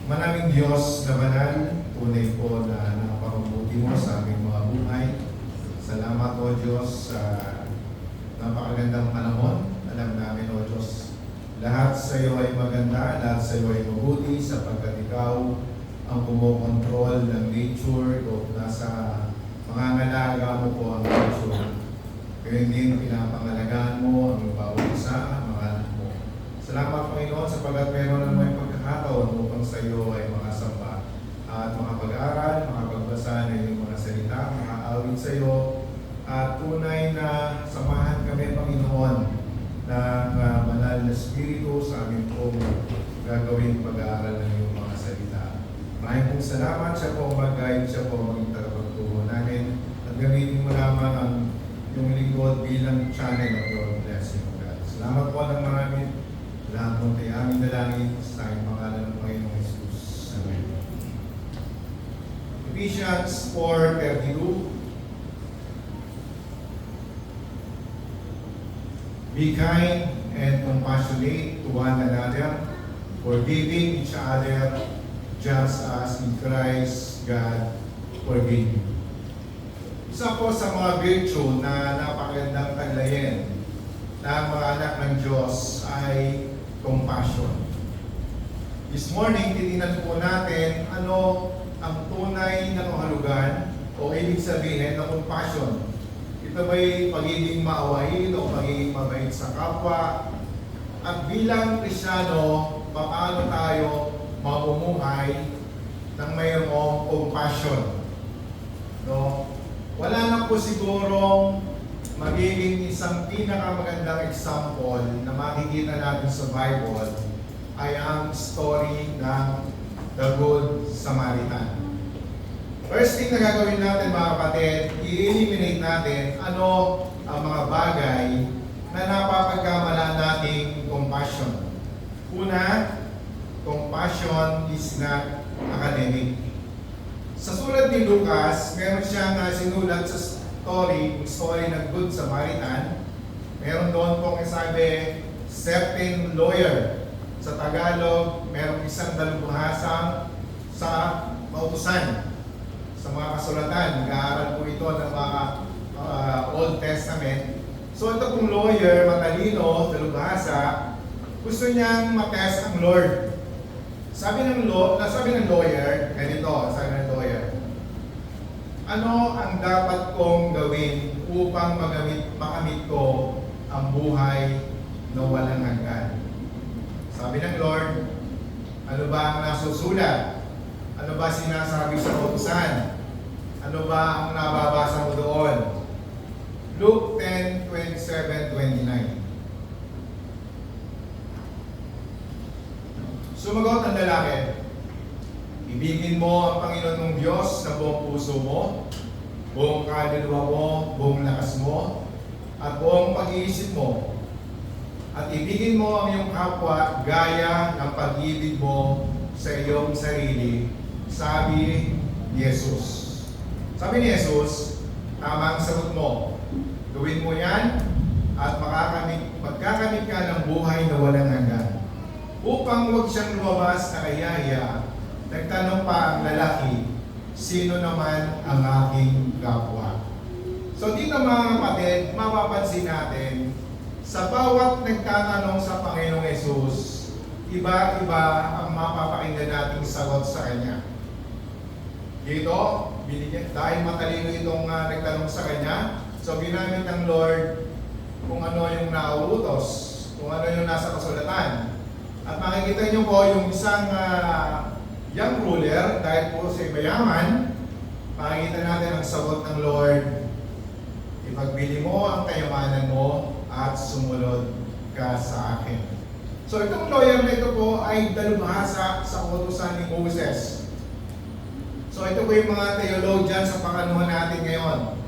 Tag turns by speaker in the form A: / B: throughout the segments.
A: Manaming Diyos na banal, tunay po na napakabuti mo sa aming mga buhay. Salamat o Diyos sa napakagandang panahon. Alam namin o Diyos, lahat sa iyo ay maganda, lahat sa iyo ay mabuti sapagkat ikaw ang kumokontrol ng nature o nasa pangangalaga mo po ang nature. Kaya din pinapangalagaan mo ang bawat isa, mga anak mo. Salamat Panginoon sapagkat meron na may pagkakataon upang sa iyo ay makasamba at makapag-aral, makapagbasa ng iyong mga salita, makaawit sa iyo at tunay na samahan kami Panginoon ng banal na Espiritu sa amin pong gagawin pag-aaral ng iyong mga salita. Maraming pong salamat, siya po mag-guide, siya po maging tagapagturo namin at gamitin mo lamang ang iyong lingkod bilang channel of your blessing, God. Salamat po ng marami. Lahat mo tayo aming dalangin sa aking pangalan ng Panginoong Jesus. Amen. Ephesians 4:32. Be kind and compassionate to one another, forgiving each other, just as in Christ God forgave you. Isa po sa mga virtue na napakagandang taglayin ng mga anak ng Diyos ay compassion. This morning, titingnan po natin ano ang tunay na kahulugan o ibig sabihin ng compassion. Ito ba'y pagiging maawain o pagiging mabait sa kapwa? At bilang Kristiyano, paano tayo mamumuhay ng mayroong compassion? No? Wala na po sigurong magiging isang pinakamagandang example na makikita natin sa Bible ay ang story ng The Good Samaritan. First thing na gagawin natin mga kapatid, i-eliminate natin ano ang mga bagay na napapagkamalan nating compassion. Una, compassion is not academic. Sa sulat ni Lucas, meron siyang sinulat sa story ng Good Samaritan. Meron doon pong sabi, certain lawyer. Sa Tagalog, meron isang dalubhasa sa kautusan. Sa mga kasulatan, nag-aaral po ito ng mga Old Testament. So ito pong lawyer, matalino, dalubhasa, gusto niyang matest ang Lord. Sabi ng lawyer, ganito, sabi ng lawyer, ano ang dapat kong gawin upang makamit ko ang buhay na walang hanggan? Sabi ng Lord, ano ba ang nasusulat? Ano ba sinasabi sa kautusan? Ano ba ang nababasa mo doon? Luke 10:27-29. Sumagot ang lalaki, ibigin mo ang Panginoon mong Diyos sa buong puso mo, buong kaluluwa mo, buong lakas mo, at buong pag-iisip mo. At ibigin mo ang iyong kapwa gaya ng pag-ibig mo sa iyong sarili, sabi ni Jesus. Sabi ni Jesus, tama ang sagot mo. Gawin mo yan at magkakamit ka ng buhay na walang hanggan. Upang huwag siyang lumabas na kayaya, nagtanong pa ang lalaki, sino naman ang aking kapwa? So dito mga kapatid, mapapansin natin, sa bawat nagtatanong sa Panginoong Yesus, iba-iba ang mapapakinggan nating sagot sa Kanya. Dito, dahil matalino itong nagtanong sa Kanya, so ginamit ng Lord kung ano yung nauutos, kung ano yung nasa kasulatan. At makikita nyo po yung isang young ruler, dahil po sa mayaman, makikita natin ang sagot ng Lord, ipagbili mo ang kayamanan mo at sumunod ka sa akin. So itong lawyer na ito po ay dalubhasa sa kautusan ni Moses. So ito po yung mga theologian sa panganuhan natin ngayon.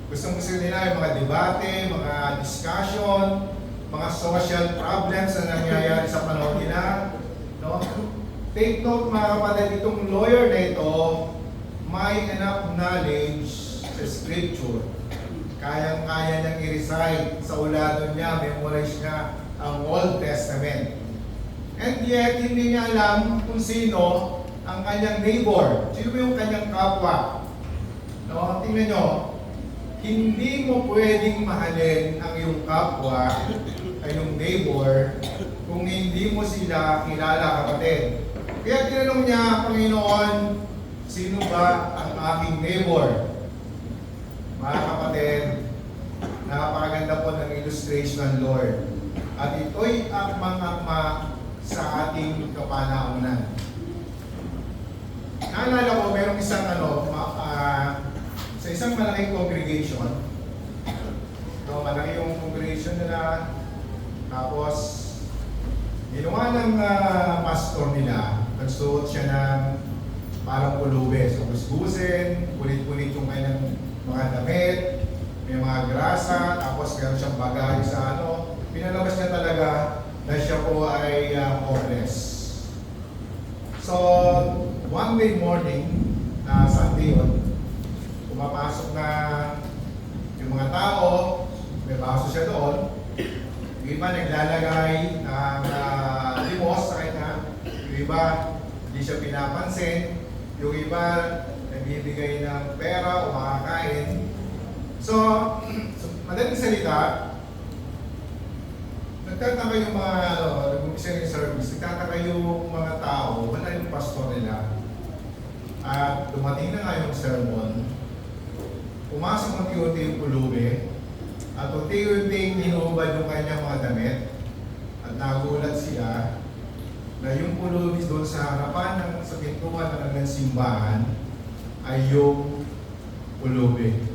A: Gusto nila yung mga debate, mga discussion, mga social problems na nangyayari sa panahon nila. No? Take note mga kapatid, itong lawyer na ito may enough knowledge sa scripture. Kayang-kaya niyang i-recite sa ulado niya, memorize niya ang Old Testament. And yet, hindi niya alam kung sino ang kanyang neighbor. Sino ba yung kanyang kapwa? No, tingnan nyo, hindi mo pwedeng mahalin ang iyong kapwa ay yung neighbor kung hindi mo sila kilala, kapatid. Kaya tinanong niya, Panginoon, sino ba ang aking neighbor? Mga kapatid, napakaganda po ng illustration, Lord. At ito'y akmang-akma sa ating kapanaunan. Naalala ko, merong isang sa isang malaking congregation. So, malaki yung congregation nila. Tapos, ginawa ng pastor nila, nagsuot siya ng parang pulube. So, gusgusin, kulit-kulit yung kanyang mga damit, may mga grasa, tapos meron siyang bagay sa pinalabas niya talaga na siya po ay homeless. So, one day morning, Sunday yun, pumapasok na yung mga tao, may baso siya doon, yung iba naglalagay ng limos sa kanya, yung iba hindi siya pinapansin, yung iba nagbibigay ng pera o makakain. So madaling salita, nagtataka yung mga nag-missionary service, nagtataka yung mga tao, wala yung pastor nila. At dumating na nga yung sermon, pumasok ng unti yung pulubi, at unti-unting hinubad yung kanyang mga damit, at nagulat sila na yung pulubi doon sa harapan sa pintuan ng simbahan ay yung pulubi.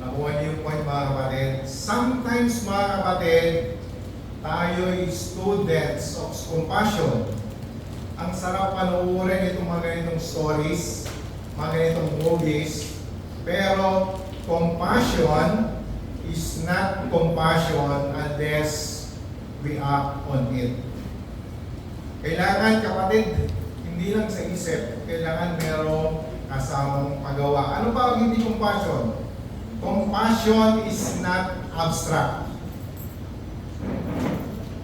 A: Nakuha niyo yung point, mga kapatid. Sometimes, mga kapatid, tayo'y students of compassion. Ang sarap panoorin itong mga ganitong stories, mga ganitong movies, pero compassion is not compassion unless we act on it. Kailangan, kapatid, hindi lang sa isip, kailangan merong kasamang paggawa. Ano ba ang hindi compassion? Compassion is not abstract.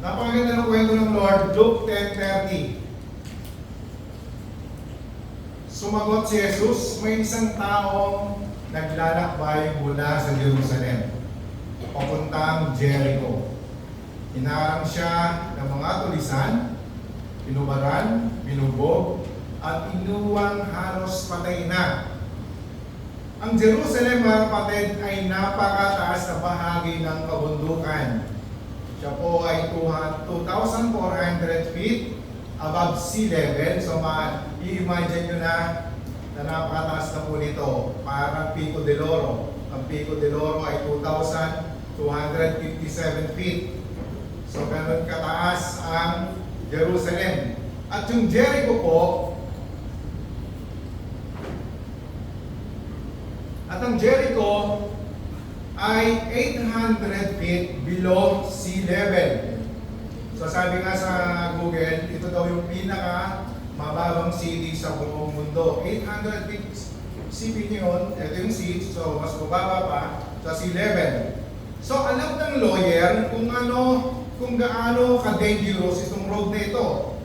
A: Napakaganda ng kwento ng Lord, Luke 10:30. Sumagot si Jesus, may isang taong naglalakbay mula sa Jerusalem, papuntang Jericho. Hinarang siya ng mga tulisan, pinubaran, binubog, at inuwang halos patay na. Ang Jerusalem, mga kapatid, ay napakataas na bahagi ng kabundukan. Siya po ay 2,400 feet above sea level. So, i-imagine nyo na napakataas na po nito. Parang Pico de Oro. Ang Pico de Oro ay 2,257 feet. So, ganun kataas ang Jerusalem. At yung Jericho po, ay 800 feet below sea level. So sabi nga sa Google, ito daw yung pinaka mababang city sa buong mundo. 800 feet city yun, ito yung sea, so mas mababa pa sa sea level. So alam ng lawyer kung gaano ka-dangerous itong road na ito.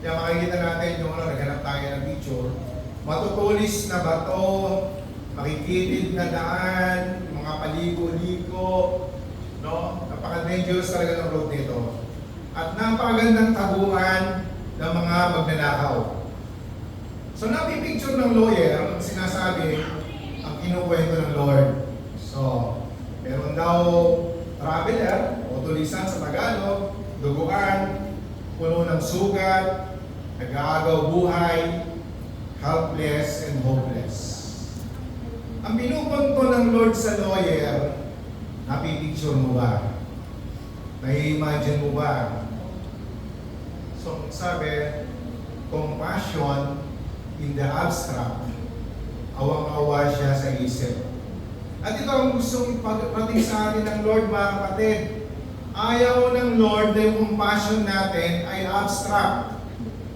A: Kaya makikita natin yung naghanap tayo ng picture. Matutulis na bato, makikitid na daan, mga paligo-ligo, no? Napaka-dangerous talaga ng road nito. At napakagandang taguan ng mga magnanakaw. So napipicture ng lawyer, ang sinasabi, ang kinukwento ng Lord. So, meron daw traveler, o tulisan sa Tagalog, duguan, puno ng sugat, nag-aagaw buhay, helpless and hopeless. Ang pinupunto ng Lord sa lawyer, napipicture mo ba? Nai-imagine mo ba? So, sabi, compassion in the abstract, awang-awa siya sa isip. At ito ang gustong ipagpating sa atin ng Lord, mga kapatid. Ayaw ng Lord na yung compassion natin ay abstract.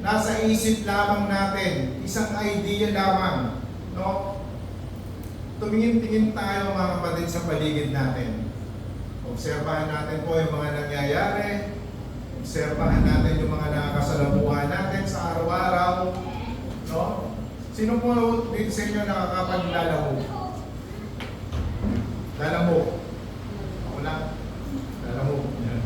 A: Nasa isip lamang natin, isang idea lamang. No? Tumingin-tingin tayo, mga kapatid, sa paligid natin. Obserbahan natin po yung mga nangyayari. Obserbahan natin yung mga nakakasalamuhan natin sa Sino po dito sa inyo nakakapaglalamog? Lalamog. Ako lang. Lalamog. Yan.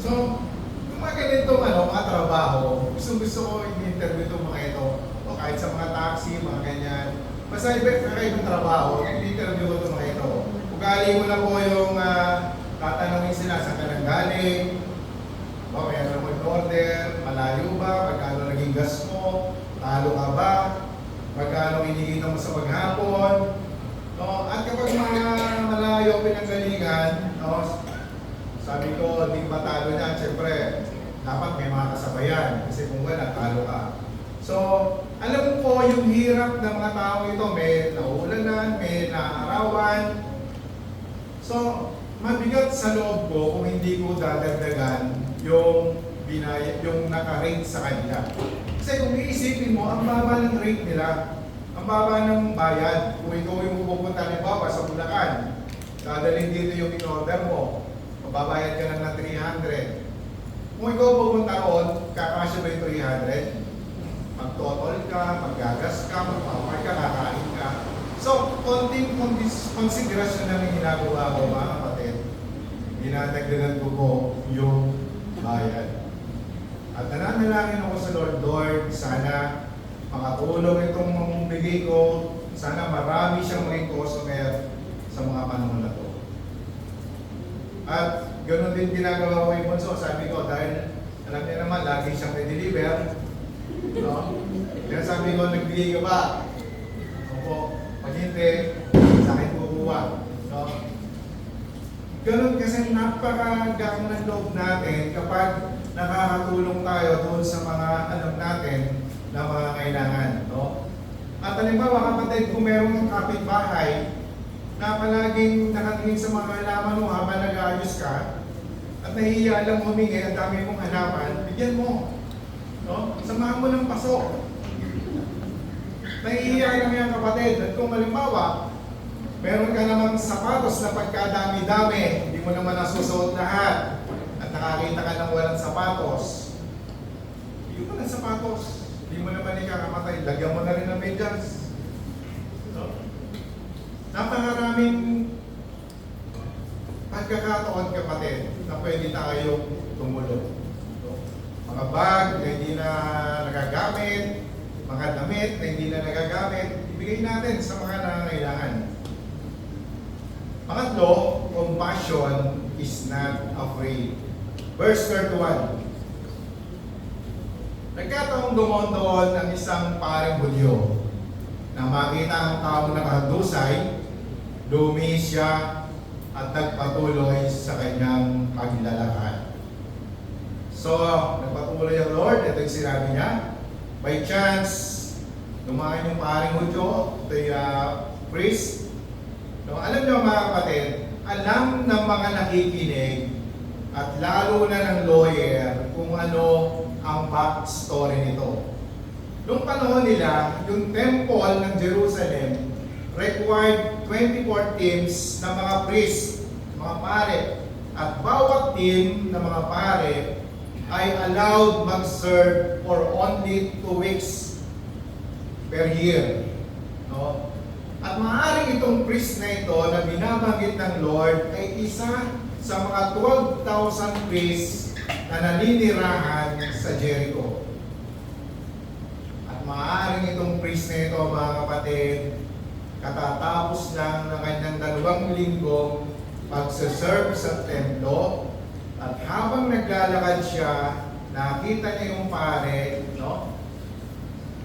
A: So, yung mga ganitong mga trabaho, gusto ko i-interview itong mga ito. O kahit sa mga taxi, mga ganyan. Basta kakaibang trabaho, i-interview ko itong mga ito. Ugali mo na po yung tatanungin sila sa kanang galing. O, may ano mo order, malayo ba, magkano naging gas mo, talo ka ba, magkano kinikita mo sa maghapon. No, at kapag mga malayo pinanggalingan, no, sabi ko, di ba talo niyan? Siyempre, dapat may mga kasabayan. Kasi kung wala, talo ka. So, alam ko yung hirap ng mga tao ito. May nauulanan, may naarawan. So, mabigat sa loob ko kung hindi ko dadagdagan yung naka-rate sa kanila. Kasi kung iisipin mo, ang baba ng rate nila, ang baba ng bayad. Kung ikaw yung pupunta ng baba sa Bulacan, dadalhin dito yung in-order mo, mababayad ka lang ng 300. Kung ikaw pupunta roon, kakasya ba yung 300? Mag-total ka, maggagas ka, magpapay ka, kakain ka. So, konting konsiderasyon lang yung ginagawa ko, mga kapatid. Dinadagdagan ko po yung bayad. At nananalangin ako sa Lord, sana makatulong itong mamumigay ko, sana marami siyang maging customer sa mga panahon na to. At ganoon din ginagawa ko yung Bonso, sabi ko, dahil alam niya naman, lagi siyang i-deliver. No? Kaya sabi ko, nagbigay ka ba? Opo, pag hindi, sa akin kukuha. No? Ganun kasi napakagaan ng loob natin kapag nakakatulong tayo doon sa mga alam natin na mga kailangan. No? At halimbawa, kapatid, kung merong kapitbahay na palaging nakatingin sa mga halaman mo habang nag-aayos ka at nahihiya lang humingi, ang dami mong halaman, bigyan mo. No? Samahan mo ng pasok. Nahihiya lang yan, kapatid. At kung halimbawa, meron ka namang sapatos na pagkadami-dami, hindi mo naman nasusuot lahat, at nakakita ka ng walang sapatos, hindi mo ng sapatos, hindi mo naman ikakamatay, lagyan mo na rin ng medyas. No? Napakaraming pagkakataon, kapatid, na pwede tayong tumulong. No? Mga bag na hindi na nagagamit, mga damit na hindi na nagagamit, ibigay natin sa mga nangangailangan. Pangatlo, compassion is not afraid. Verse 31. Nagkataong dumondoon ang isang paring Hudyo na makita ang taong nakahadusay, lumihis siya at nagpatuloy sa kanyang paglalakad. So, nagpatuloy ang Lord, ito yung sinabi niya. By chance, dumaan yung paring Hudyo, ito yung priest. No, alam niyo mga kapatid, alam ng mga nakikinig at lalo na ng lawyer kung ano ang backstory nito. Noong panahon nila, yung temple ng Jerusalem required 24 teams ng mga priest, mga pare. At bawat team ng mga pare ay allowed mag-serve for only 2 weeks per year. No? At maaaring itong priest na ito na binabanggit ng Lord ay isa sa mga 12,000 priests na naninirahan sa Jericho. At maaaring itong priest na ito, mga kapatid, katatapos lang ng kanyang 2 linggong pagsaserve sa templo, at habang naglalakad siya, nakita niya yung pare, no?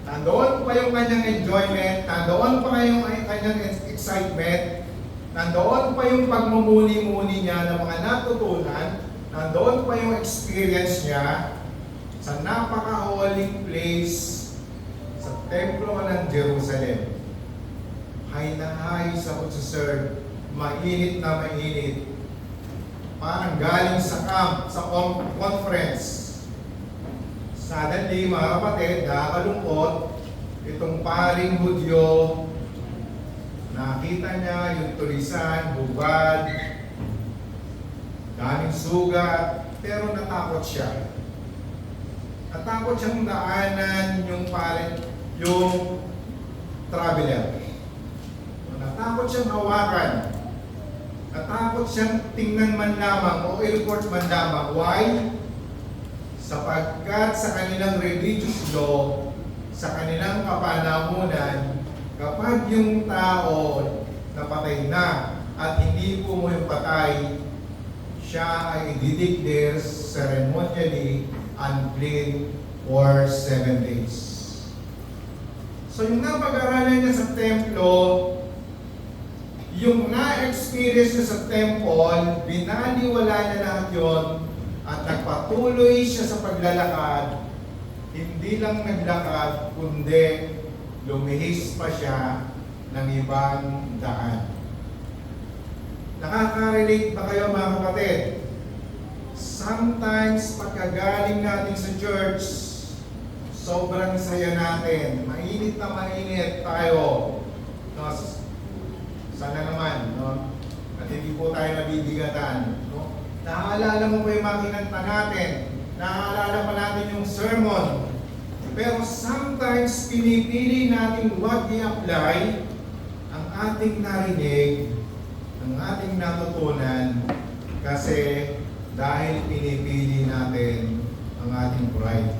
A: Nandoon pa yung kanyang enjoyment, nandoon pa yung kanyang excitement, nandoon pa yung pagmumuni-muni niya ng mga natutunan, nandoon pa yung experience niya sa napaka-holy place sa templo ng Jerusalem. High na high sa pagsaserve, mainit na mainit. Parang galing sa camp, sa conference. Suddenly, mga kapatid, nakakalungkot, itong paring Hudyo, nakita niya yung tulisan, hubad, daming sugat, pero natakot siya. Natakot siyang daanan yung traveler. Natakot siyang hawakan. Natakot siyang tingnan man lamang o i-report man lamang. Why? Sapagkat sa kanilang religious law, sa kanilang kapanahunan, kapag yung tao napatay na at hindi po mo yung patay, siya ay i-declare ceremonially unclean for 7 days. So yung napag-aralan niya sa templo, yung na-experience niya sa temple, binaliwala niya lahat yun at nagpatuloy siya sa paglalakad. Hindi lang naglakad, kundi lumihis pa siya ng ibang daan. Nakaka-relate ba kayo mga kapatid? Sometimes pagkagaling natin sa church, sobrang saya natin. Mainit na mainit tayo. No? Sana naman, no? At hindi po tayo nabibigatan. No? Naaalala mo pa yung mga kinanta natin. Naaalala pa natin yung sermon. Pero sometimes pinipili natin huwag i-apply ang ating narinig, ang ating natutunan, kasi dahil pinipili natin ang ating pride.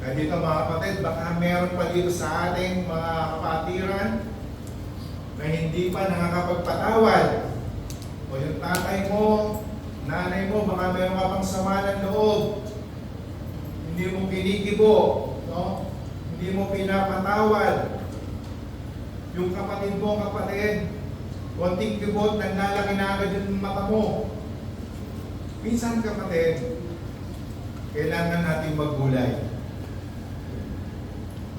A: Kaya dito mga kapatid, baka meron pa dito sa ating mga kapatiran na hindi pa nakakapagpatawad. O yung tatay mo, nanay mo, baka meron ka pang sama ng loob. Hindi mo kinikibo, no? Hindi mo pinapatawad. Yung kapatid mo, kapatid, konting kibot, naglalaki na agad yung mata mo. Minsan kapatid, kailangan natin maggulay.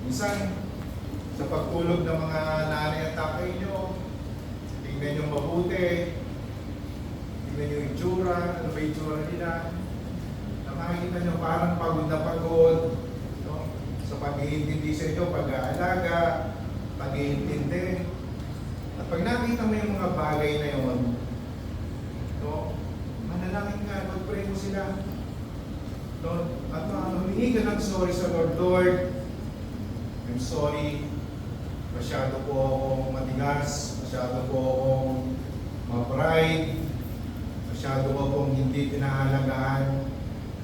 A: Minsan, sa pagtulog ng mga nanay at tatay nyo, tingnan nyo mabuti, tingnan nyo yung itsura, ano ba yung itsura nila. Nakakita nyo parang pagod na pagod, no? Sa pag-iintindi sa inyo, pag-aalaga, pag-iintindi. At pag nakita mo yung mga bagay na yun, no? Manalangin ka, mag-pray mo sila. No? At humingi ka ng sorry sa Lord. Lord, I'm sorry, masyado po akong matigas, masyado po akong ma-pride, masyado po akong hindi pinahalagaan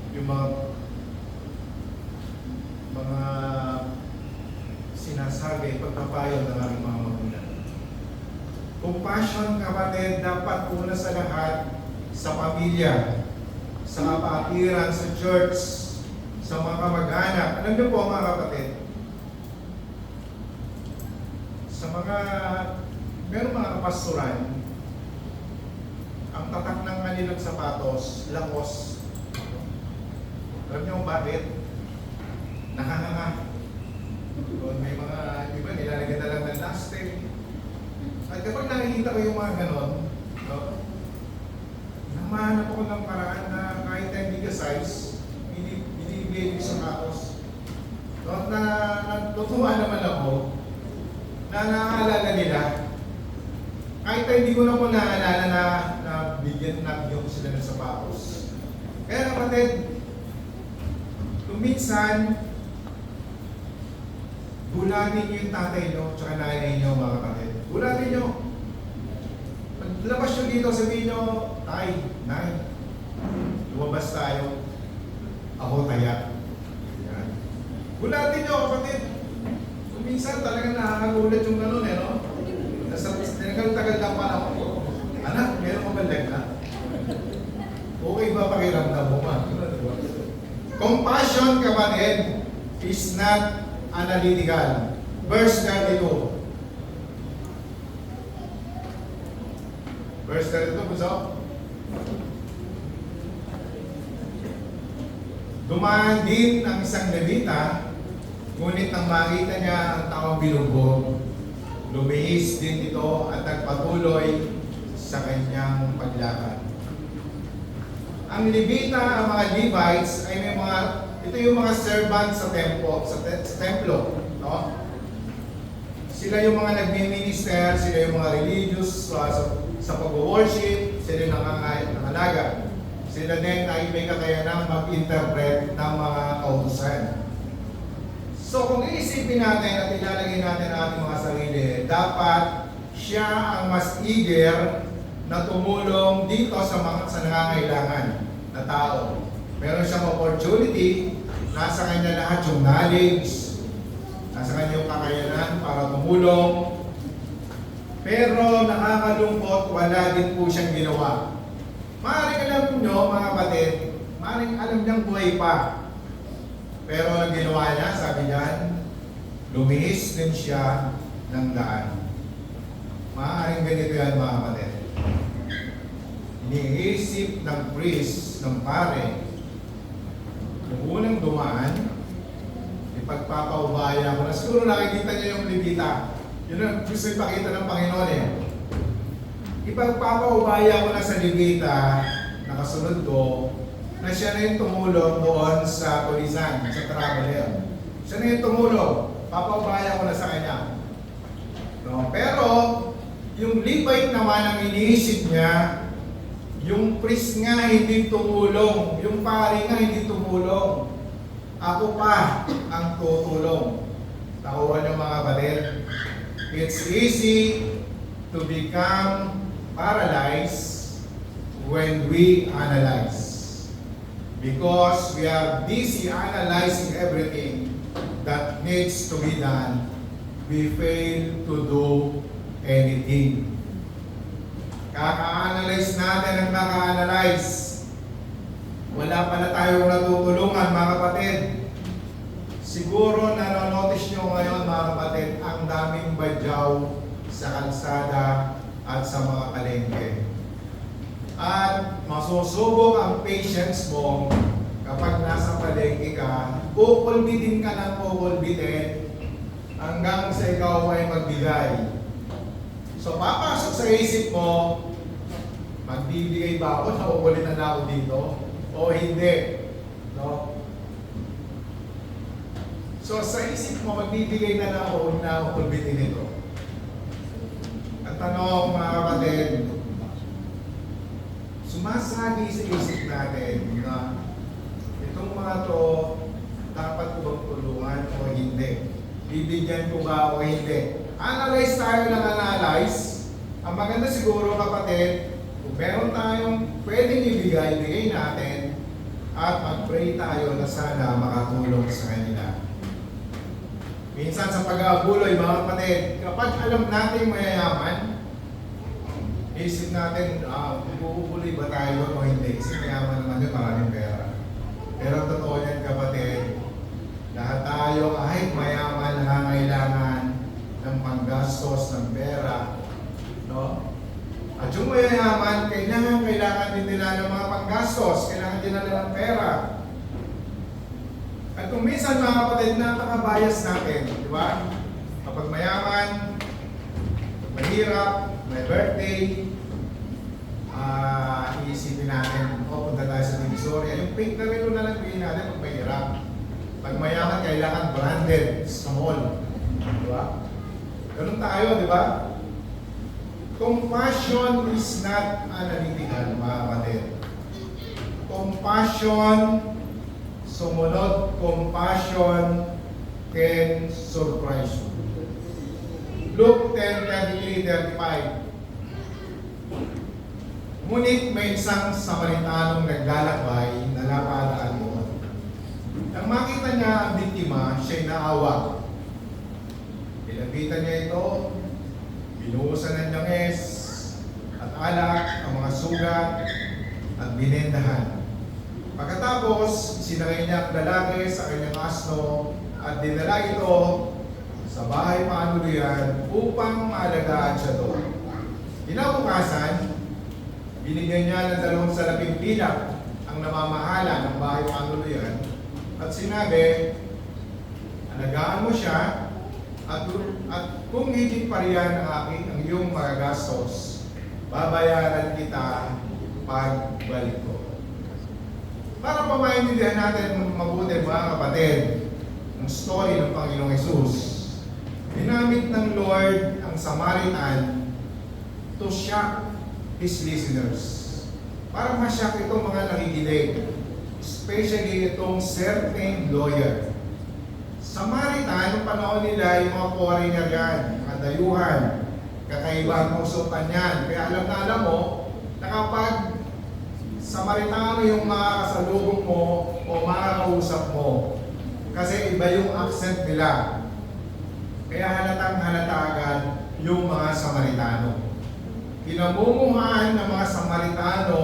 A: yung mga sinasabi, pagpapayo ng aming mga magulang. Compassion, kapatid, dapat una sa lahat sa pamilya, sa kapatiran, sa church, sa mga kamag-anak. Alam niyo po mga kapatid, sa meron mga kapastoran, ang tatak ng kanilang sapatos, lakos. Alam niyo bakit? Nakanganga. May mga, iba, nilalagyan na lang ng lasting. At kapag nakikita ko yung mga ganon, no, namahanap ako ng paraan na kahit na hindi ka size, binibigay yung sapatos. No, at natutuwa naman ako na naaalala nila. Kahit na hindi ko na po naaalala na bigyan ko sila ng sapatos. Kaya kapatid, kung minsan, gulatin nyo yung tatay nyo, tsaka nanay nyo mga kapatid. Gulatin nyo. Paglabas nyo dito, sabihin nyo, tay, nay, lumabas tayo. Ako taya. Yan. Gulatin nyo kapatid. Kung minsan talagang nakakagulat yung gano'n no? Tagal lang pa lang ako. Anak, meron ka ba na? Okay ba pakiramdam mo man? Compassion, kapatid, is not analytical. Verse 32. Verse 32, puso. Dumaan din ang isang Levita, ngunit nang makita niya ang taong binugbog, lumihis din ito at nagpatuloy sa kanyang paglakad. Ang Levita, ang mga Levites, ay may ito yung mga servant sa templo, no? Sila yung mga nagmi-minister, sila yung mga religious sa pag-worship, sila yung nangangalaga. Sila din ay may kakayanang mag-interpret ng mga kautusan. So kung iisipin natin at ilalagay natin ang ating mga sarili, dapat siya ang mas eager na tumulong dito sa nangangailangan na tao. Meron siyang opportunity, nasa kanya lahat yung knowledge, nasa kanya yung kakayanan para tumulong. Pero nakakalungkot, wala din po siyang ginawa. Maaaring alam nyo, mga kapatid, maaaring alam niyang buhay pa. Pero ang ginawa niya, sabi niyan, lumihis din siya ng daan. Maaaring ganito yan, mga kapatid. Iniisip ng priest, ng pare, yung unang dumaan, ipagpapaubaya ko na. Siguro nakikita niya yung Levita. Yun ang gusto ipakita ng Panginoon eh. Ipagpapaubaya ko na sa Levita, nakasunod ko, na siya na yung tumulong doon sa tulisan, sa traveler. Siya na yung tumulong. Papaubaya ko na sa kanya. No? Pero, yung Levite naman ang iniisip niya, yung priest nga hindi tumulong, yung pari nga hindi tumulong. Ako pa ang tutulong. Takuhan ng mga kapatid. It's easy to become paralyzed when we analyze. Because we are busy analyzing everything that needs to be done, we fail to do anything. Kaka-analyze natin ang kaka-analyze. Wala pala tayong natutulungan, mga kapatid. Siguro nanonotice nyo ngayon, mga kapatid, ang daming badyaw sa kalsada at sa mga palengke. At masusubok ang patience mo kapag nasa palengke ka, kukulbitin ka ng kukulbitin hanggang sa ikaw ay magbigay. So papasok sa isip mo, magbibigay ba ako, nakukulitan na ako dito, o hindi? No? So sa isip mo, magbibigay na ako na kukulbitin ito. At tanong, mga kapatid, sumasagi sa isip natin na itong mga to dapat ko bang tulungan o hindi? Bibigyan ko ba o hindi? Analyze tayo ng analyze. Ang maganda siguro, kapatid, kung meron tayong pwedeng ibigay, bigay natin at mag-pray tayo na sana makatulong sa kanila. Minsan sa pag-aabuloy, mga kapatid, kapag alam natin mayayaman, isip natin, uubuloy ba tayo o hindi? Kasi mayaman naman yun, maraming pera. Pero totoo yan, kapatid, lahat tayo kahit mayaman, nangangailangan ng panggastos ng pera. No? At yung mayayaman, kailangan din nila ng mga panggastos, kailangan din nila ng pera. At kung minsan, mga kapatid, napaka-bias natin, di ba? Kapag mayaman, mahirap, may birthday, iisipin natin, punta tayo sa Divisoria. Yung pink na relo na lang bigyan natin pag mahirap. Pag mayaman, kailangan branded sa mall. Di ba? Ganun tayo, di ba? Compassion is not analytical, mga kapatid. Compassion, sumunod, compassion can surprise you. Luke 10:33-35. Ngunit may isang Samaritanong naglalakbay na napadaan doon. Nang makita niya ang biktima, siya'y naawa. Nilapitan niya ito, binuhusan ng langis at alak ang mga sugat at binendahan. Pagkatapos, sinakay niya ang lalaki sa kanyang asno at dinala ito sa bahay panuluyan upang maalagaan siya doon. Kinabukasan, binigyan niya ng 2 salaping pilak ang namamahala ng bahay panuluyan at sinabi, alagaan mo siya at kung hindi pa riyan ang iyong magagastos, babayaran kita pagbalik ko. Para pa maintindihan natin mabuti, mga kapatid, ang story ng Panginoong Hesus, ginamit ng Lord ang Samaritan to shock His listeners. Para ma-shock itong mga nakikinig, especially itong certain lawyer. Samaritan, nung panahon nila, yung mga foreigner yan, mga dayuhan, kakaiba ang usupan yan. Kaya alam na alam mo, na kapag Samaritano yung makakasalubong mo o makakausap mo, kasi iba yung accent nila. Kaya halatang halata agad yung mga Samaritano. Kinamumuhaan ng mga Samaritano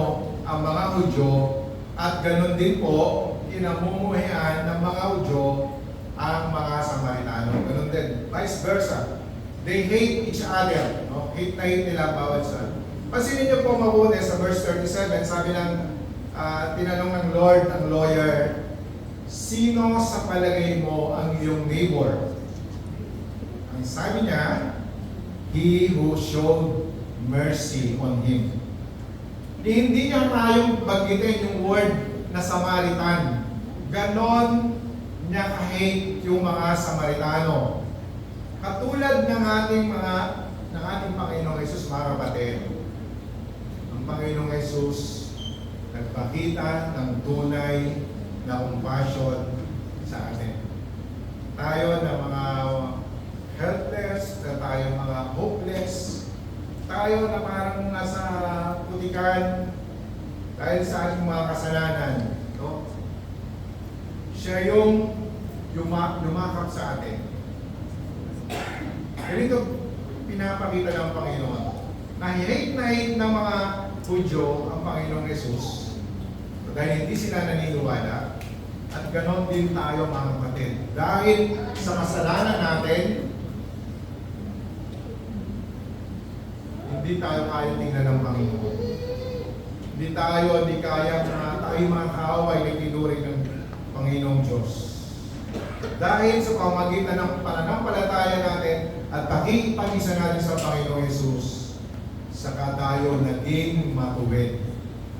A: ang mga Hudyo at ganun din po, kinamumuhaan ng mga Hudyo ang mga Samaritano. Ganun din. Vice versa. They hate each other. No? Hate na hate nila bawat isa. Pansinin niyo po mabuti sa verse 37, sabi ng tinanong ng Lord ang lawyer, sino sa palagay mo ang iyong neighbor? Ang sabi niya, he who showed mercy on him. Hindi niya tayong bagitin yung word na Samaritan. Ganon niya ka-hate yung mga Samaritano. Katulad ng ating Panginoong Jesus, mga kapatid, ang Panginoong Jesus nagpakita ng tunay na compassion sa atin. Tayo na mga helpless, na tayo mga hopeless, tayo na parang nasa putikan dahil sa ating mga kasalanan. No? Siya yung lumakap sa atin. Ganito pinapakita ng Panginoon. Na-hate ng mga Hudyo ang Panginoong Jesus dahil hindi sila naniniwala, at ganon din tayo mga kapatid. Dahil sa kasalanan natin, hindi tayo kaya tingnan ng Panginoon. Hindi kaya na tayo mga tao ay nagtinuring ng Panginoong Diyos. Dahil sa pamagitan ng pananampalataya natin at pakikipag-isa natin sa Panginoong Jesus, saka tayo naging matuwid.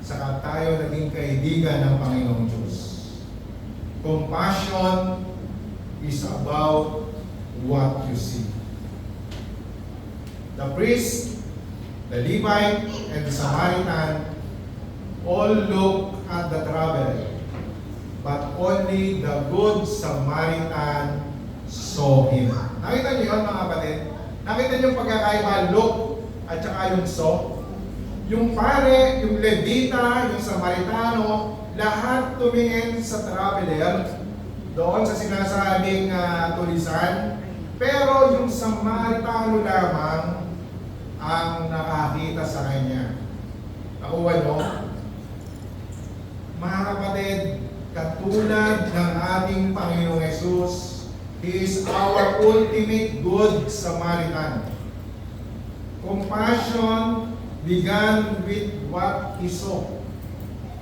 A: Saka tayo naging kaibigan ng Panginoong Diyos. Compassion is about what you see. The priest, the Levite, and the Samaritan all look at the traveler, but only the good Samaritan saw him. Nakita niyo yun, mga kapatid? Nakita niyo yung pagkakaiba, look at saka yung saw? Yung pare, yung Levita, yung Samaritano, lahat tumingin sa traveler doon sa sinasabing tulisan. Pero yung Samaritano lamang ang nakakita sa kanya. Nakuha nyo? Mga kapatid, katulad ng ating Panginoong Jesus, He is our ultimate good Samaritan. Compassion began with what He saw.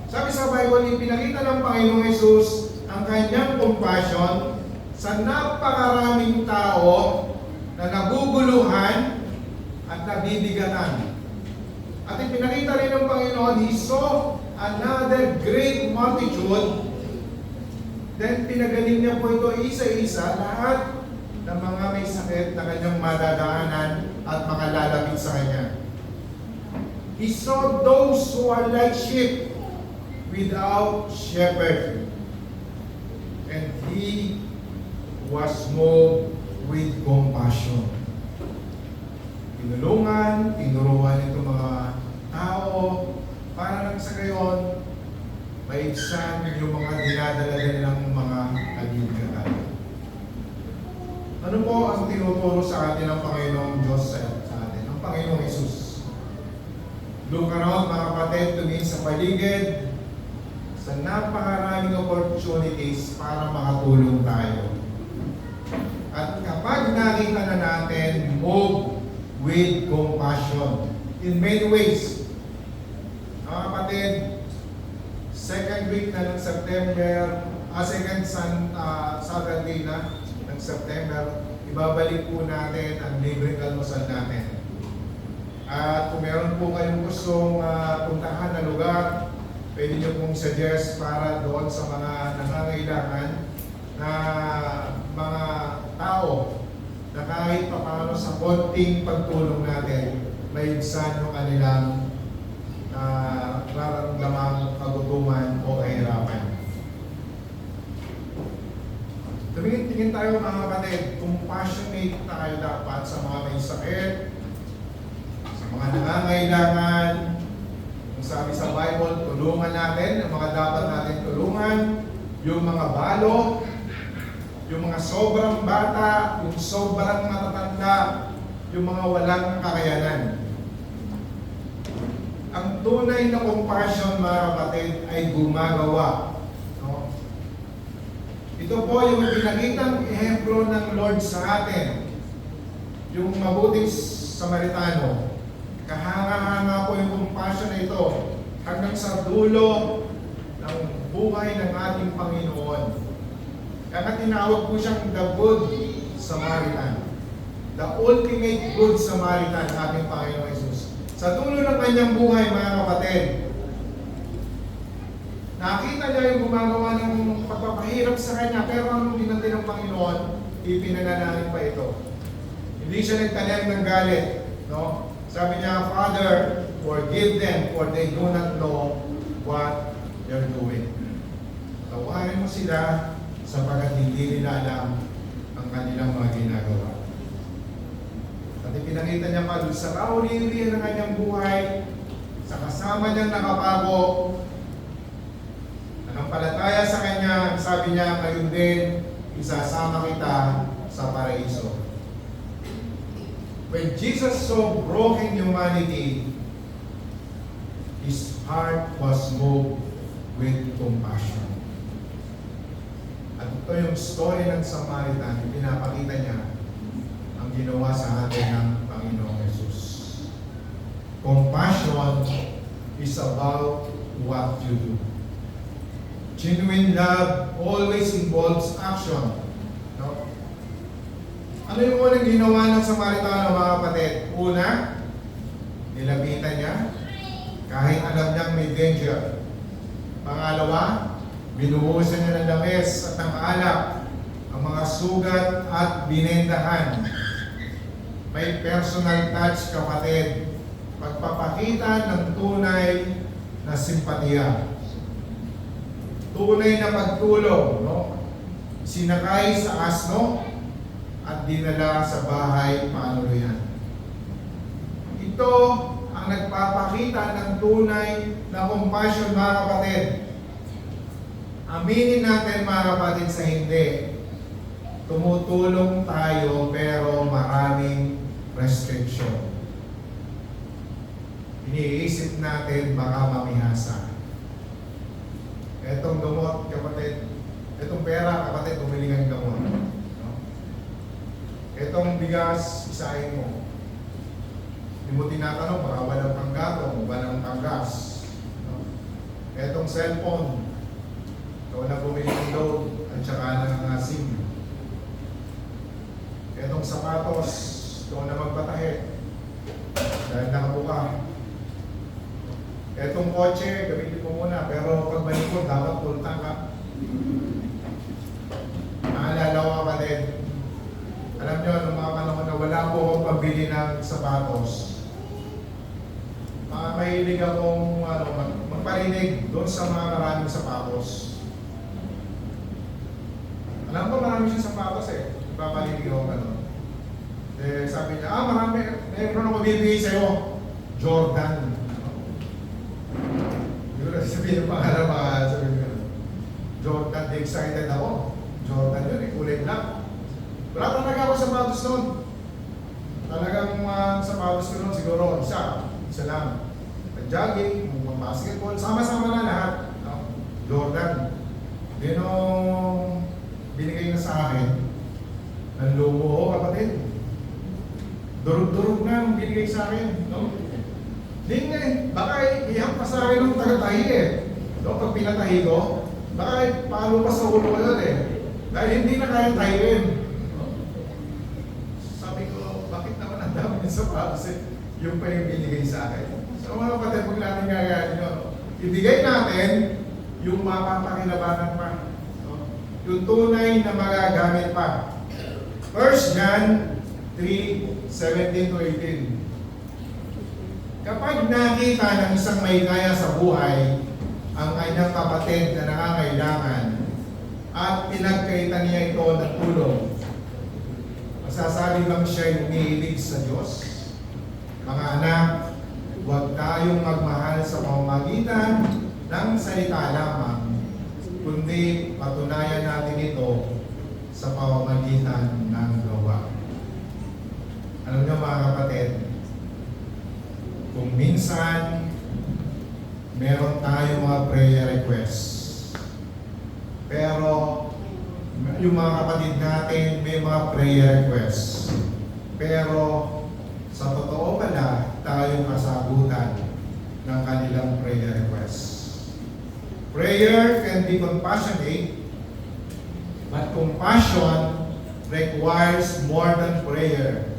A: Sabi sa Bible, ipinakita ng Panginoong Jesus ang kanyang compassion sa napakaraming tao na naguguluhan at nabibigatan. At ipinakita rin ng Panginoon, He saw another great multitude. Then pinagaling niya po ito isa-isa, lahat ng mga may sakit na kanyang madadaanan at makalalapit sa kanya. He saw those who are like sheep without shepherd. And He was moved with compassion. Tinulungan, tinuruan itong mga tao para nang sa gayon, maibsan yung mga dinadala ng mga nagigatan. Ano po ang tinuturo sa atin ng Panginoong Diyos sa atin, ng Panginoong Jesus? Look around, mga kapatid, tumingin sa paligid, sa napakaraming opportunities para makatulong tayo. At kapag nakita na natin, move with compassion in many ways. Mga kapatid, second week na ng September, Saturday na ng September, ibabalik po natin ang libreng almusal natin. At kung meron po kayong gustong puntahan na lugar, pwede nyo pong suggest para doon sa mga nangangailangan na mga tao na kahit paano sa konting pagtulong natin, maibsan yung kanilang nararamdamang kagutuman o kahirapan. tumingin tayo mga kapatid, compassionate tayo dapat sa mga may sakit, sa mga nangangailangan. Kung sabi sa Bible, tulungan natin ang mga dapat natin tulungan, yung mga balo, yung mga sobrang bata, yung sobrang matatanda, yung mga walang kakayanan. Ang tunay na compassion, mga kapatid, ay gumagawa. No? Ito po yung pinakitang ehemplo ng Lord sa atin. Yung mabuting Samaritano. Kahanga-hanga po yung compassion na ito hanggang sa dulo ng buhay ng ating Panginoon. Kaya tinawag po siyang the Good Samaritan. The ultimate Good Samaritan, ating Panginoon Jesus. Sa dulo ng kanyang buhay, mga kapatid, nakita niya yung gumagawa ng pagpapahirap sa kanya, pero anong dinati ng Panginoon, ipinanalangin pa ito. Hindi siya nagtanim ng galit. No? Sabi niya, Father, forgive them, for they do not know what they're doing. Tawarin mo sila sapagkat hindi nila alam ang kanilang mga ginagawa. At ipinakita niya pa doon sa kauli-uli ng kanyang buhay, sa kasama niyang nakapago, nanampalataya sa kanya, sabi niya, kayo din, isasama kita sa paraiso. When Jesus saw broken humanity, his heart was moved with compassion. At ito yung story ng Samaritan, pinapakita niya ang ginawa sa atin ng Panginoong Jesus. Compassion is about what you do. Genuine love always involves action. No? Ano yung unang ginawa ng Samaritano, mga kapatid? Una, nilapitan niya kahit alam niyang may danger. Pangalawa, binuhusan niya ng langis at ng alak ang mga sugat at binendahan. May personal touch, kapatid. Pagpapakita ng tunay na simpatiya. Tunay na pagtulong, no? Sinakay sa asno at dinala sa bahay panuluyan. Ito ang nagpapakita ng tunay na compassion, mga kapatid. Aminin natin, mga kapatid, sa hindi. Tumutulong tayo pero maraming restriction. Iniisip natin baka mamihasa. Etong gamot, kapatid, etong pera, kapatid, bumili kang gamot. No? Etong bigas, isahin mo. Hindi mo tinatanong, baka walang panggatong, walang panggas. No? Etong cellphone, ikaw na bumili ng load at saka ng SIM. Etong sapatos, ikaw na magpatahe dahil nakabuka. Etong kotse, gamitin mo muna, pero pag malikod, dapat pultang ka. Naalala ko, kapatid, alam nyo, nung mga panahon na wala po akong pabili ng sapatos, mahilig akong magparinig doon sa mga maraming sapatos. Alam ko marami siyang sapatos eh. Ipapalinig ako gano'n. Eh, sabi niya, marami, mayroon ako bibigay sa'yo. Jordan. Hindi ko na sabihin yung pangalan, baka sabihin ko. Jordan, excited ako. Jordan yun, kulay black. Wala talaga ako sapatos noon. Talagang sapatos ko noon, siguro isa lang. Jogging, basketball, sama-sama na lahat. No? Jordan. Then nung binigay na sa akin, ang lumo ko, kapatid. Durug-durug na nung binigay sa akin. No? Hindi nga eh, baka ihang pa sa akin ng taga-tahi eh. No? Pag pinatahi ko, baka palo pa sa ulo ko yun eh. Dahil hindi na kaya tahiin. No? Sabi ko, bakit naman ang dami ng sapatos eh? Yung pa yung binigay sa akin. So mga kapatid, huwag natin gagayahin yun. Ibigay natin yung mapapakinabangan pa. No? Yung tunay na magagamit pa. 1 John 3:17-18. Kapag nakita ng isang may kaya sa buhay ang kanyang kapatid na nangangailangan at pinagkaitan niya ito ng tulong. Masasabi bang siya'y umiibig sa Diyos? Mga anak, huwag tayong magmahal sa pamamagitan ng salita lamang, kundi patunayan natin ito sa pamamagitan ng gawa. Alam niyo mga kapatid, kung minsan meron tayong mga prayer requests, pero yung mga kapatid natin may mga prayer requests, pero sa totoo pala tayong kasagutan ng kanilang prayer requests. Prayer can be compassionate, but compassion requires more than prayer.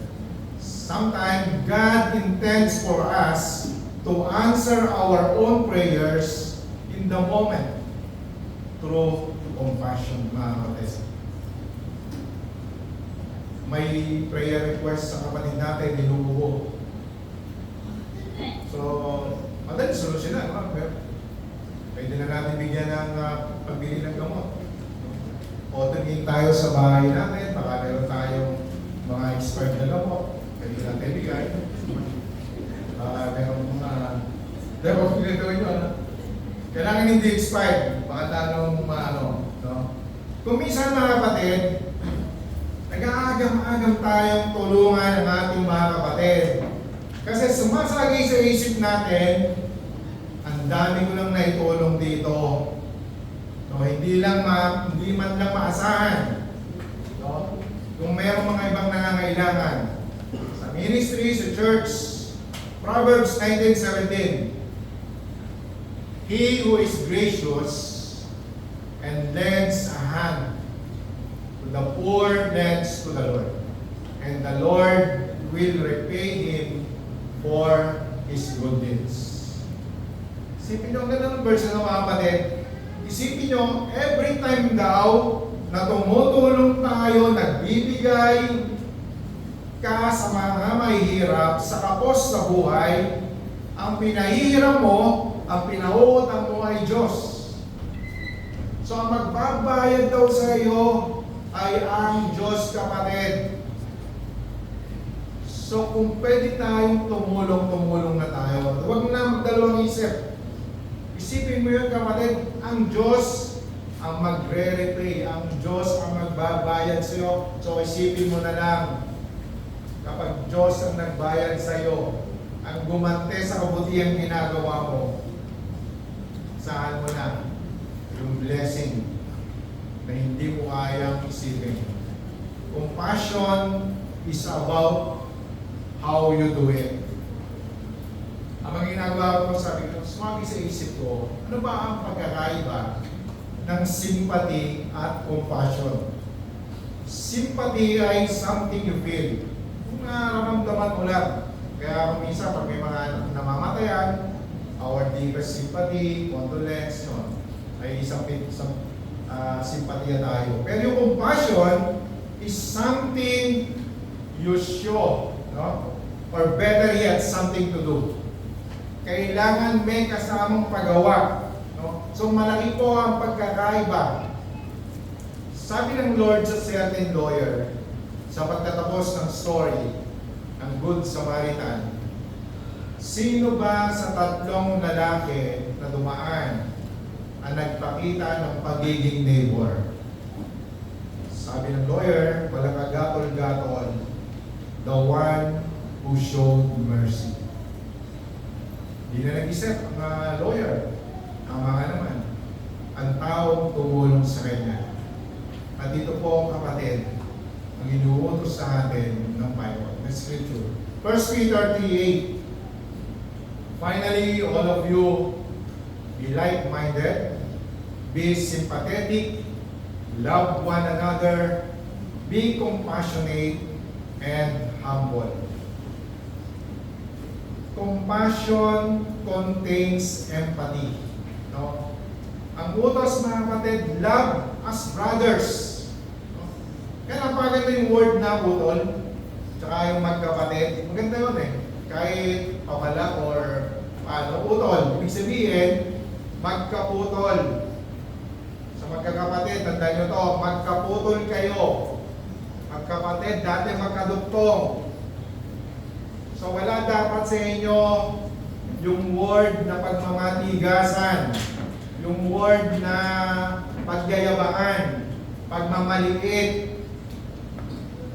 A: Sometimes God intends for us to answer our own prayers in the moment through compassion, mga kapatid. May prayer request sa kapatid natin, nilubuho. So, madali solusyonan, pwede na natin bigyan ng pagbili ng gamot. O tumingin tayo sa bahay natin, baka meron tayong mga expert na gamot. Pwede natin bigay. Meron mga... Dahil kung pinagawin nyo, kailangan hindi expired. Baka tanong maano. No? Kung minsan mga kapatid, nag-aagam-agam tayong tulungan ang ating mga kapatid. Kasi sumasagi sa isip natin, ang dami ko lang naitulong dito. No, hindi man lang maasahan. No? Kung mayroong mga ibang nangangailangan. Sa ministry, sa church, Proverbs 19:17. He who is gracious and lends a hand to the poor lends to the Lord. And the Lord will repay him for his good deeds. Isipin nyo, ang ganda ng verse na mga kapatid. Isipin nyo, every time daw na tumutulong tayo, nagbibigay ka sa mga mahihirap, sa kapos sa buhay, ang pinahihiram mo, ang pinauutang mo ay Diyos. So ang magbabayad daw sa iyo ay ang Diyos, kapatid. So kung pwede tayong tumulong na tayo. Huwag na magdalawang isip. Isipin mo yun, kapatid, ang Diyos ang magre-repay, ang Diyos ang magbabayad sa iyo. So isipin mo na lang, kapag Diyos ang nagbayad sa iyo, ang gumante sa kabutihang ginagawa mo, saan mo na yung blessing na hindi mo kayang isipin. Compassion is about how you do it. Ang ginagawa ko, sabi ko, sumagi sa isip ko, ano ba ang pagkakaiba ng sympathy at compassion? Sympathy ay something you feel. Kung nararamdaman mo lang. Kaya kung minsan, pag may mga namamatayan, our deepest sympathy, condolence, yun, ay isang simpatiya tayo. Pero yung compassion is something you show, no? Or better yet, something to do. Kailangan may kasamang paggawa. No? So malaki po ang pagkakaiba. Sabi ng Lord sa certain lawyer, sa pagtatapos ng story ng Good Samaritan, sino ba sa tatlong lalaki na dumaan ang nagpakita ng pagiging neighbor? Sabi ng lawyer, walang kagatol-gatol, the one who showed mercy. Hindi na nag-isip ang lawyer. Tama nga naman. Ang taong tumulong sa kanya. At ito po, kapatid, ang inuutos sa atin ng Bible, ng Scripture. 1 Peter 3:8. Finally, all of you, be like-minded, be sympathetic, love one another, be compassionate, and humble. Compassion contains empathy. No? Ang utos, mga kapatid, love as brothers. No? Kaya napaganda yung word na utol, tsaka yung magkapatid. Maganda yun eh. Kahit pamala or utol. Ibig sabihin, magkaputol. Sa Sa magkakapatid, tandaan nyo to, magkaputol kayo. Magkapatid, dati magkaduktong. So wala dapat sa inyo yung word na pagmamatigasan, yung word na pagyayabaan, pagmamaliit.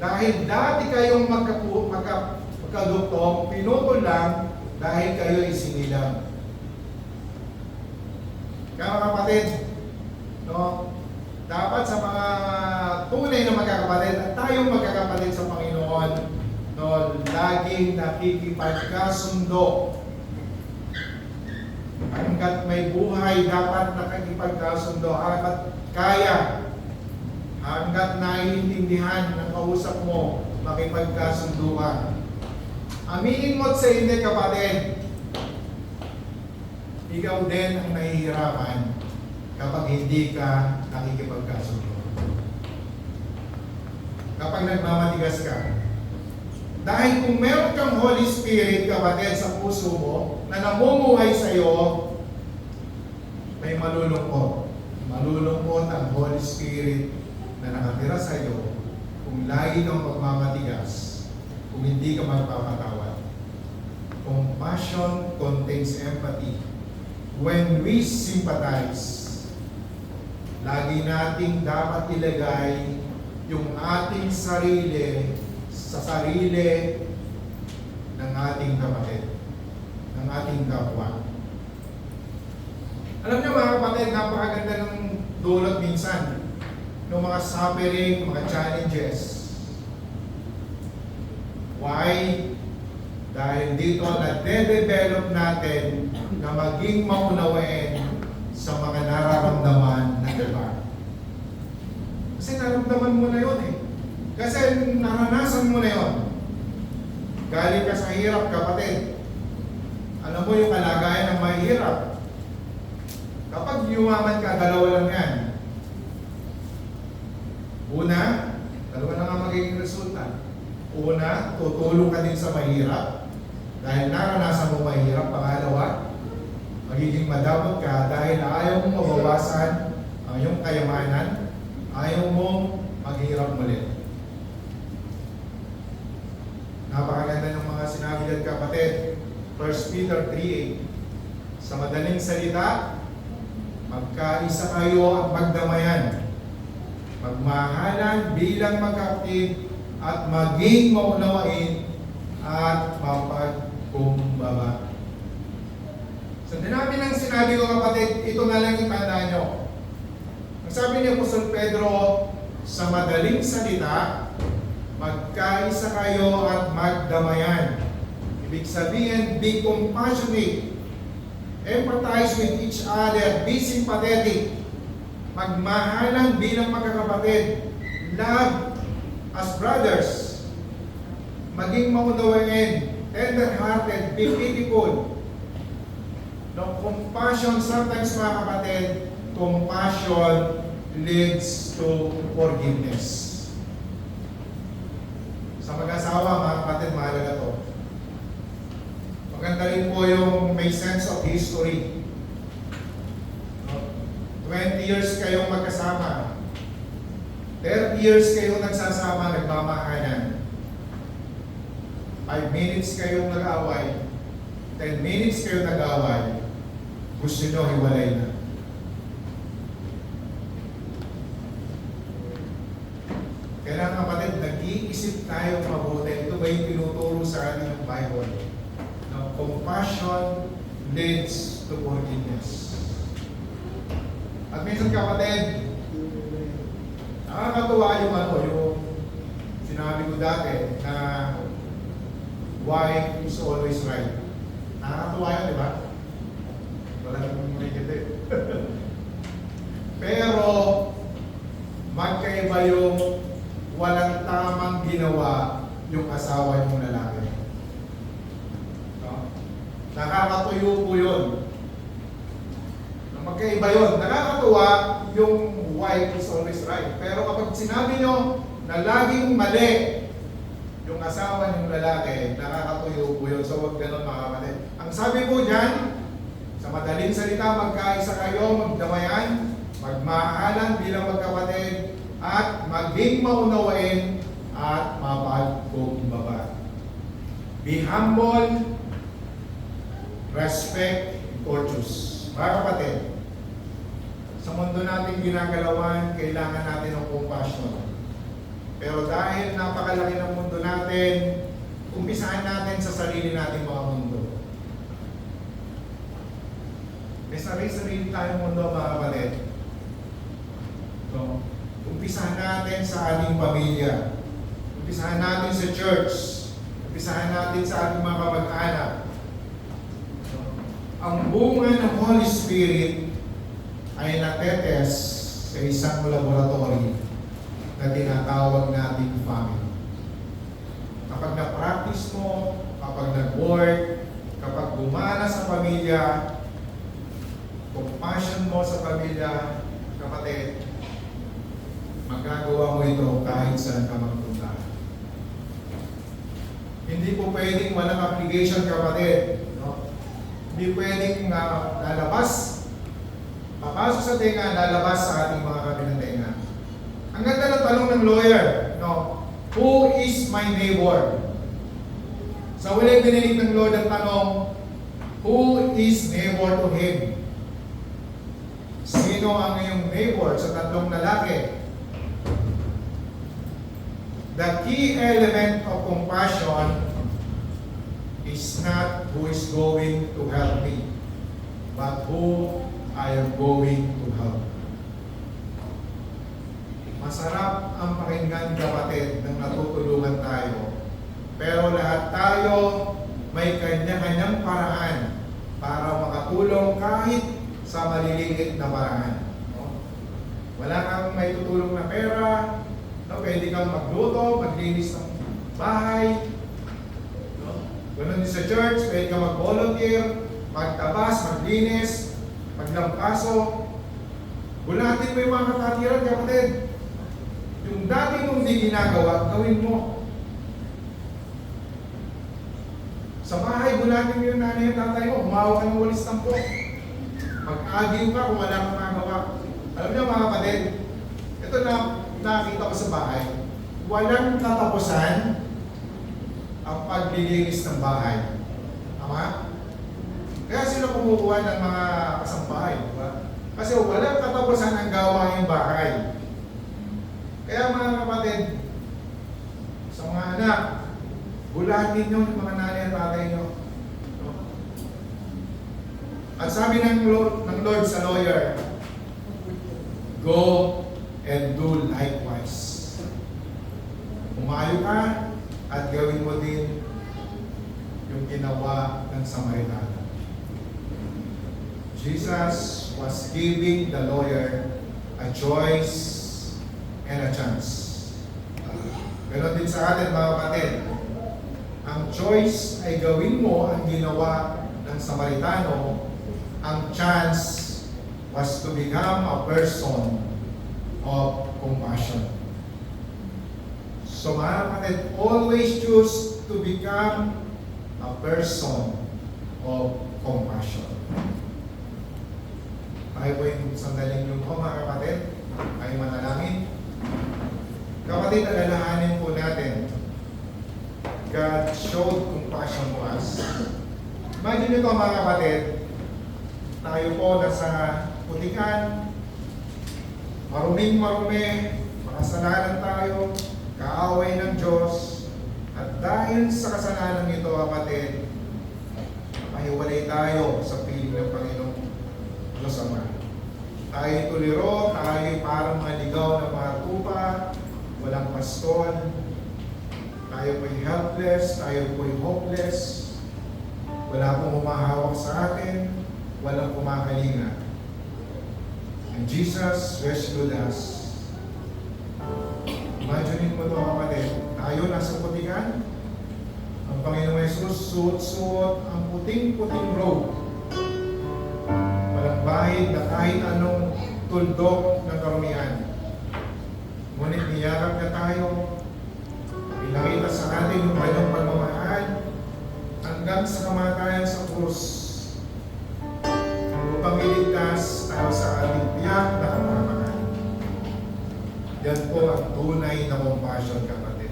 A: Dahil dati kayong magkaduktong, pinutol lang dahil kayo isinilang. Kaya mga kapatid, no, dapat sa mga tunay na magkakapatid at tayong magkakapatid sa Panginoon, no, laging nakikipagkasundo. Hanggat may buhay, dapat nakikipagkasundo. Hanggat kaya, hanggat naiintindihan ng kausap mo, makipagkasundo ka. Aminin mo't sa hindi, kapatid, ikaw din ang nahihirapan kapag hindi ka nakikipagkasundo. Kapag nagmamatigas ka. Dahil kung meron kang Holy Spirit, kapatid, sa puso mo, na namumuhay sa iyo, may malulungkot. Malulungkot ang Holy Spirit na nakatira sa iyo kung lagi kang magmamatigas, kung hindi ka magpapatawad. Compassion contains empathy. When we sympathize, lagi nating dapat ilagay yung ating sarili sa sarili ng ating kapatid, ng ating kapwa. Alam niyo mga kapatid, napakaganda ng dulot minsan ng mga suffering, mga challenges. Why? Dahil dito na-develop natin na maging maunawain sa mga nararamdaman ng iba. Kasi nararamdaman mo na yun eh. Kasi naranasan mo na yun. Galing ka sa hirap, kapatid. Alam mo yung kalagayan ng mahirap. Kapag yumaman ka, dalawa lang yan. Una, dalawa na nga magiging resulta. Una, tutulong ka din sa mahirap. Dahil naranasan mo mahirap. Pangalawa, magiging madamot ka dahil ayaw mong mabawasan ang iyong kayamanan. Ayaw mong maghirap muli. Napakaganda ng mga sinabi ng kapatid. 1 Peter 3:8. Sa madaling salita, magkaisa kayo at magdamayan. Magmahalan bilang magkapatid at maging maunawain at mapagkumbaba. Sa dinabi ng sinabi ko, kapatid, ito na lang yung tandaan nyo. Ang sabi ni Apostol Pedro, sa madaling salita, magkaisa kayo at magdamayan. Ibig sabihin, be compassionate. Empathize with each other. Be sympathetic. Magmahalan bilang magkakapatid. Love as brothers. Maging maunawain. Tender-hearted. Be pitiful. No, compassion, sometimes mga kapatid, compassion leads to forgiveness. Sa mag-asawa, mga kapatid, mahalaga to. Maganda rin po yung may sense of history. 20 years kayong magkasama. 30 years kayong nagsasama, nagmamahalan. 5 minutes kayong nag-away. 10 minutes kayong nag-away. Gusto nyo, hiwalay na. Kailangan kapatid, nag-iisip tayo mabuti. Ito ba yung tinuturo sa atin ng Bible? Now, compassion leads to forgiveness. At minsan kapatid, nakakatuwa yung sinabi ko dati na wife is always right. Nakakatuwa yun, di ba? Wala namang magiging Pero, magkaiba yung walang tamang ginawa yung asawa yung lalaki. No? Nakakatuyo po yun. Magkaiba yun. Nakakatuwa yung wife is always right. Pero kapag sinabi nyo na laging mali yung asawa ng lalaki, nakakatuyo po yun. So huwag ganun mga kapatid. Ang sabi po dyan, sa madaling salita, magkaisa kayo, magdamayan, magmahalan bilang magkapatid, at maging maunawain at mapagkumbaba. Be humble, respect, and courteous. Mga kapatid, sa mundo natin ginagalawan, kailangan natin ng compassion. Pero dahil napakalaki ng mundo natin, umpisahan natin sa sarili nating mga mundo. May sarili-sarili tayong mundo, mga kapatid. So, umpisahan natin sa ating pamilya. Umpisahan natin sa church. Umpisahan natin sa ating mga kamag-anak. So, ang bunga ng Holy Spirit ay natetes sa isang laboratory na tinatawag nating family. Kapag na-practice mo, kapag nag-work, kapag gumana sa pamilya, compassion mo sa pamilya, kapatid, magagawa mo ito kahit saan ka magpunta. Hindi po pwedeng walang application, kapatid. No? Hindi pwedeng lalabas, papasok sa tenga, lalabas sa ating mga kabilang tenga. Ang ganda ng tanong ng lawyer, no? Who is my neighbor? Sa uli dinilig ng Lord ang tanong, who is neighbor to him? Sino ang iyong neighbor sa tatlong lalaki? The key element of compassion is not who is going to help me, but who I am going to help. Masarap ang pakinggan, kapatid, nang natutulungan tayo. Pero lahat tayo may kanya-kanyang paraan para makatulong kahit sa maliliit na paraan. No? Wala kang may tutulong na pera, no? Pwede kang magluto, maglinis ng bahay. No? Ganun din sa church, pwede kang mag-volunteer, magtabas, maglinis, maglampaso. Bulatin mo yung mga kapatiran, kapatid. Yung dati mong hindi ginagawa, gawin mo. Sa bahay, bulatin mo yung nanay at tatay mo, umawa ka ng walis tampo. Mag-aging ka kung wala kang magawa. Alam niyo, mga kapatid, ito na nakita ko sa bahay, walang katapusan ang paglilinis ng bahay. Tama? Kaya sila kumukuha ng mga kasambahay, di ba? Kasi walang katapusan ang gawaing bahay. Kaya mga kapatid, sa mga anak, bulatin nyo yung mga nanay at tatay nyo. No? At sabi ng Lord sa lawyer, go and do likewise. Umayo ka at gawin mo din yung ginawa ng Samaritano. Jesus was giving the lawyer a choice and a chance. Ganon din sa atin, mga kapatid. Ang choice ay gawin mo ang ginawa ng Samaritano. Ang chance was to become a person of compassion. So mga kapatid, always choose to become a person of compassion. Tayo po yung sandaling yung mga kapatid ay manalangin. Kapatid, alalahanin po natin, God showed compassion to us. Imagine nito, mga kapatid, tayo po nasa putikan, maruming-marumi, makasalanan tayo, kaaway ng Diyos, at dahil sa kasalanan ito, kapatid, mahiwalay tayo sa piling ng Panginoong Diyos Ama. Tayo tuliro, tayo parang maligaw na mga tupa, walang paston, tayo po'y helpless, tayo po'y hopeless, wala pong humahawak sa atin, walang kumakalinga. And Jesus rescued us. Imagine mo ito, kapatid, tayo nasa putikan, ang Panginoong Jesus suot-suot ang puting-puting robe, walang bahid na kahit anong tuldok ng karumian. Ngunit niyarap niya tayo, pinakita sa atin yung kanyang pagmamahal hanggang sa kamatayan sa krus upang iligtas tayo sa ating tiyak na kamatayan. Yan po ang tunay na compassion, kapatid.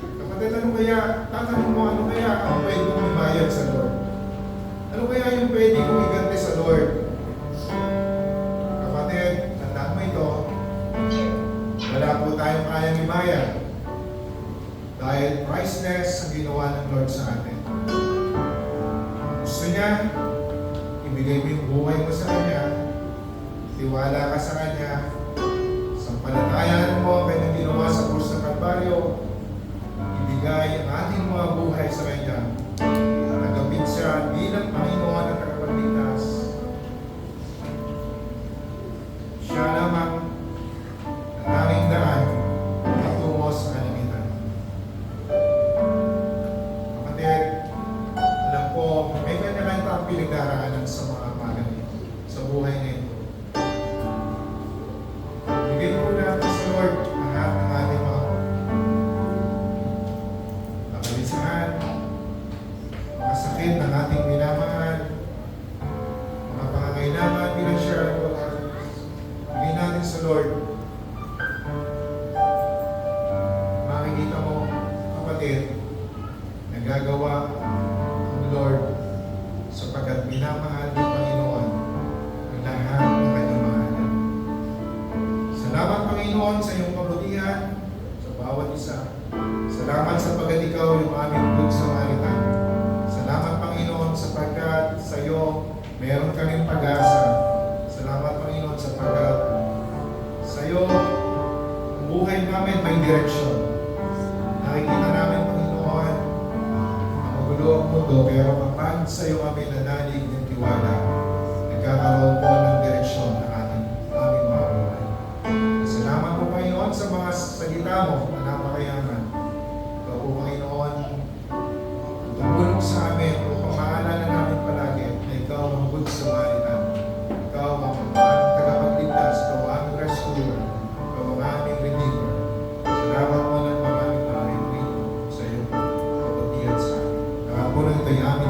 A: Kapatid, ano kaya, tatanong mo, ano kaya ang pwede kong ibayad sa Lord? Ano kaya yung pwede kong iganti sa Lord? Kapatid, tandaan mo ito, wala po tayong kayang ibayad. Dahil priceless ang ginawa ng Lord sa atin. Gusto niya, ibigay mo yung buhay mo sa Kanya, tiwala ka sa Kanya, sampalatayaan mo ang Kanyang ginawa sa krus ng Kalbaryo, ibigay ang ating mga buhay sa Kanya, tanggapin siya bilang Panginoon at tagapagligtas. Siya lamang ang tanging daan patungo sa kalangitan. Kapatid, alam ko, may kanya-kanya tayong pinagdaraanan sa mga pagan ito, sa buhay na ito. Bigay po natin sa Lord ang lahat ng ating mga kabalisahan, mga sakit ng ating minamahal, mga pangangailangan, pinansyal, bigay natin sa Lord. Makikita mo, kapatid, nagagawa ang Lord sapagkat minamahal ng Panginoon ang lahat ng kanyang mahalan. Salamat, Panginoon, sa iyong kabutihan sa bawat isa. Salamat sapagkat ikaw yung aming good Samaritan. Salamat, Panginoon, sapagkat sa iyo meron kaming pag-asa. Salamat, Panginoon, sapagkat sa iyo ang buhay namin may direksyon. Nakikita namin, Panginoon, na magulo ang mundo, pero kapag sa iyo kami nanalig ng tiwala, nagkakaroon po ng direksyon na aming mga buhay. Salamat po, Panginoon, sa mga salita mo na napakayaman. Ikaw po, Panginoon, ang tumulong sa amin upang maalala namin palagi na ikaw ang good Samaritan. Ikaw ang tagapagligtas, ikaw ang aming rescuer, ikaw ang aming redeemer. Salamat po ng maraming sa iyo, kabutihan sa amin. Kaya po na ito ay aming